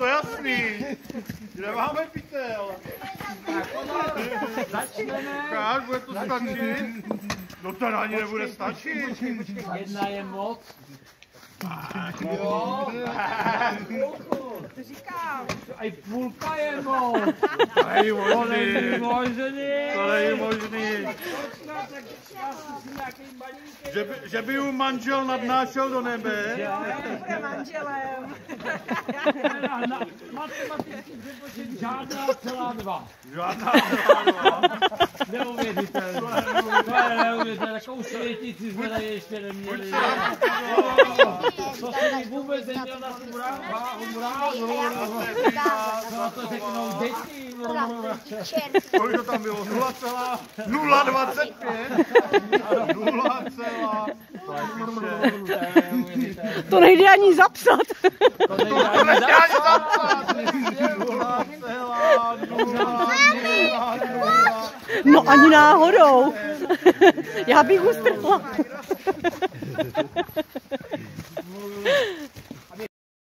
to jasný. Kde máme pytel? Začneme. Káž, bude to stačit? No to ani nebude stačit. Jedna je moc. Jo. To říkám. A i půlka je moc. To není To není možný. možný. To není možný. Že by ju manžel nadnášel do nebe. Bude manželem. Na matematický přepočet žádná celá dva. Žádná celá dva. Neuvěřitelné. To je neuvěřitelné. Takovou světici jsme tady ještě neměli. To se mi vůbec neměl na tu mrázu. Co to řeknou děti? Kolik to tam bylo? 0,025? 0,0. To nejde ani zapsat. To nejde ani zapsat. No ani náhodou. Já bych ustrhla.